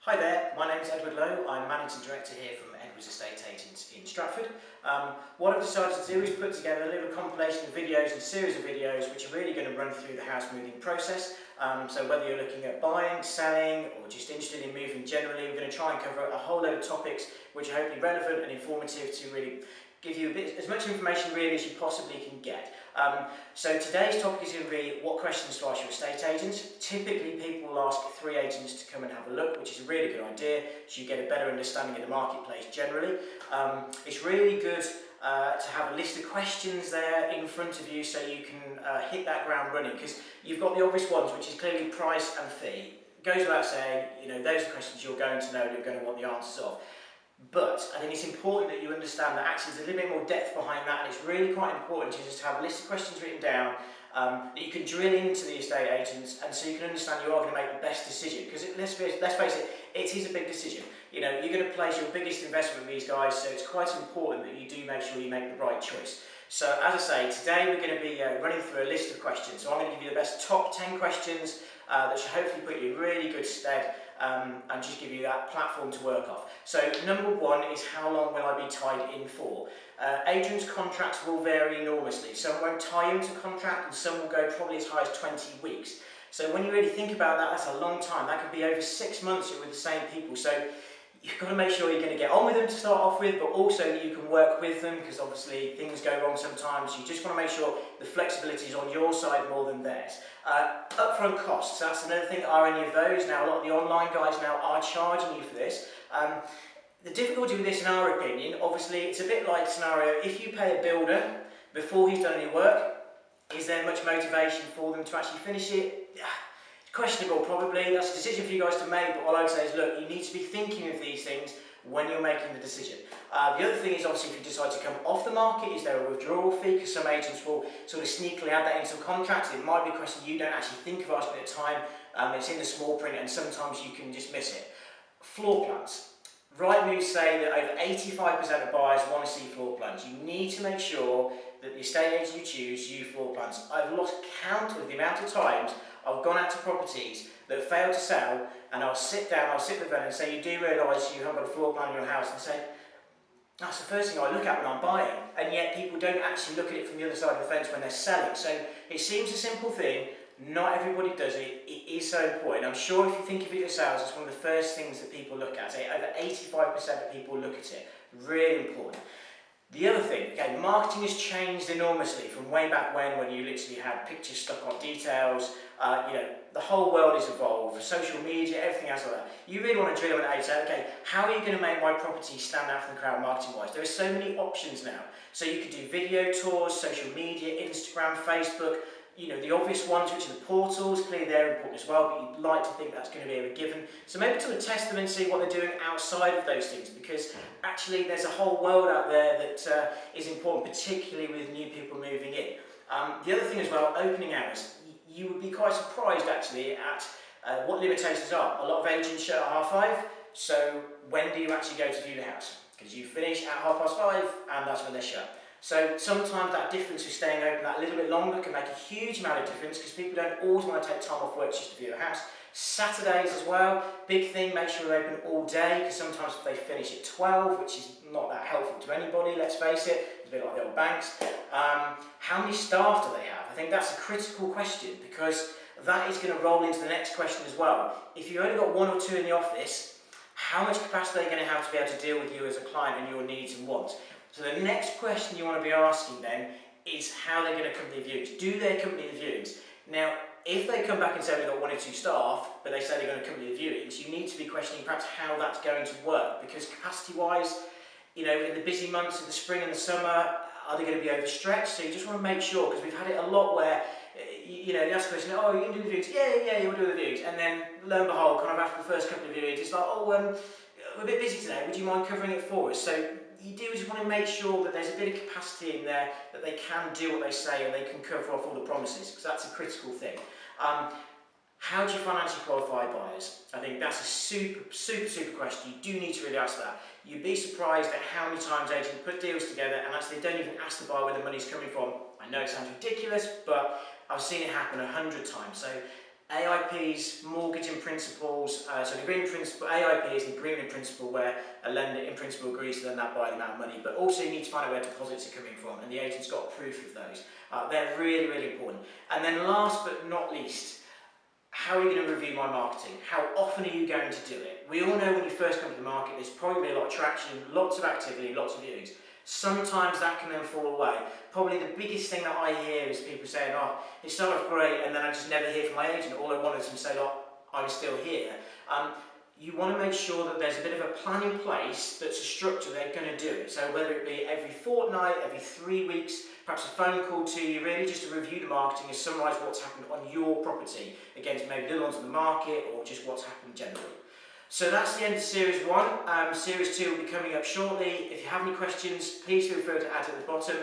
Hi there, my name is Edward Lowe. I'm Managing Director here from Edwards Estate Agents in Stratford. What I've decided to do is put together a little compilation of videos and a series of videos which are really going to run through the house moving process. So whether you're looking at buying, selling or just interested in moving generally, we're going to try and cover a whole load of topics which are hopefully relevant and informative to really give you as much information really as you possibly can get. So today's topic is going to be what questions to ask your estate agents. Typically people will ask 3 agents to come and have a look, which is a really good idea, so you get a better understanding of the marketplace generally. It's really good to have a list of questions there in front of you so you can hit that ground running, because you've got the obvious ones, which is clearly price and fee. It goes without saying, you know, those are questions you're going to know and you're going to want the answers of. But I think it's important that you understand that actually there's a little bit more depth behind that, and it's really quite important to just have a list of questions written down that you can drill into the estate agents, and so you can understand you are going to make the best decision. Because let's face it, it is a big decision. You know, you're going to place your biggest investment with these guys, so it's quite important that you do make sure you make the right choice. So as I say, today we're going to be running through a list of questions. So I'm going to give you the best top 10 questions that should hopefully put you in really good stead and just give you that platform to work off. So number one is, how long will I be tied in for? Agents' contracts will vary enormously. Some won't tie into contract and some will go probably as high as 20 weeks. So when you really think about that, that's a long time. That could be over 6 months you're with the same people. So you've got to make sure you're going to get on with them to start off with, but also you can work with them, because obviously things go wrong sometimes. You just want to make sure the flexibility is on your side more than theirs. Upfront costs, that's another thing. Are any of those? Now a lot of the online guys now are charging you for this. The difficulty with this, in our opinion, obviously it's a bit like scenario, if you pay a builder before he's done any work, is there much motivation for them to actually finish it? Questionable, probably. That's a decision for you guys to make, but all I would say is, look, you need to be thinking of these things when you're making the decision. The other thing is, obviously, if you decide to come off the market, is there a withdrawal fee? Because some agents will sort of sneakily add that into contracts. It might be a question you don't actually think of asking at the time. It's in the small print, and sometimes you can just miss it. Floor plans. Rightmove say that over 85% of buyers want to see floor plans. You need to make sure that the estate agent you choose use floor plans. I've lost count of the amount of times I've gone out to properties that fail to sell, and I'll sit with them and say, you do realise you haven't got a floor plan in your house, and say, that's the first thing I look at when I'm buying, and yet people don't actually look at it from the other side of the fence when they're selling. So it seems a simple thing, not everybody does it, it is so important. I'm sure if you think of it yourselves, it's one of the first things that people look at. Say over 85% of people look at it, really important. The other thing, okay, marketing has changed enormously from way back when you literally had pictures stuck on details. You know, the whole world has evolved. Social media, everything else like that. You really want to drill down and say, okay, how are you going to make my property stand out from the crowd marketing-wise? There are so many options now. So you could do video tours, social media, Instagram, Facebook. You know, the obvious ones, which are the portals, clearly they're important as well, but you'd like to think that's going to be a given. So maybe sort of test them and see what they're doing outside of those things, because actually there's a whole world out there that is important, particularly with new people moving in. The other thing as well, opening hours. You would be quite surprised actually at what limitations are. A lot of agents shut at 5:30, so when do you actually go to view the house? Because you finish at 5:30 and that's when they're shut. So sometimes that difference of staying open that little bit longer can make a huge amount of difference, because people don't always want to take time off work just to view a house. Saturdays as well, big thing, make sure they're open all day, because sometimes they finish at 12, which is not that helpful to anybody, let's face it. It's a bit like the old banks. How many staff do they have? I think that's a critical question, because that is going to roll into the next question as well. If you've only got 1 or 2 in the office, how much capacity are they going to have to be able to deal with you as a client and your needs and wants? So the next question you want to be asking then is how they're going to accompany the viewings. Do they accompany the viewings? Now, if they come back and say we've got 1 or 2 staff, but they say they're going to accompany the viewings, you need to be questioning perhaps how that's going to work, because capacity-wise, you know, in the busy months of the spring and the summer, are they going to be overstretched? So you just want to make sure, because we've had it a lot where, you know, you ask the question, oh, you can do the viewings? Yeah, you'll do the viewings. And then, lo and behold, kind of after the first couple of viewings, it's like, oh, we're a bit busy today, would you mind covering it for us? So you do just want to make sure that there's a bit of capacity in there, that they can do what they say and they can cover off all the promises, because that's a critical thing. How do you financially qualify buyers? I think that's a super question. You do need to really ask that. You'd be surprised at how many times agents put deals together and actually don't even ask the buyer where the money's coming from. I know it sounds ridiculous, but I've seen it happen 100 times. So AIPs, mortgage in principles, so an agreement in principle, AIP is an agreement in principle where a lender in principle agrees to lend that by the amount of money, but also you need to find out where deposits are coming from, and the agent's got proof of those. They're really, really important. And then last but not least, how are you going to review my marketing? How often are you going to do it? We all know when you first come to the market, there's probably a lot of traction, lots of activity, lots of viewings. Sometimes that can then fall away. Probably the biggest thing that I hear is people saying, oh, it started off great and then I just never hear from my agent. All I wanted to say, oh, I'm still here. You want to make sure that there's a bit of a plan in place that's a structure they're going to do it. So whether it be every fortnight, every 3 weeks, perhaps a phone call to you, really just to review the marketing and summarise what's happened on your property against maybe the other ones on the market or just what's happened generally. So that's the end of Series 1. Series 2 will be coming up shortly. If you have any questions, please feel free to add at the bottom.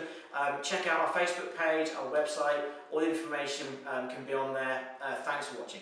Check out our Facebook page, our website, all the information can be on there. Thanks for watching.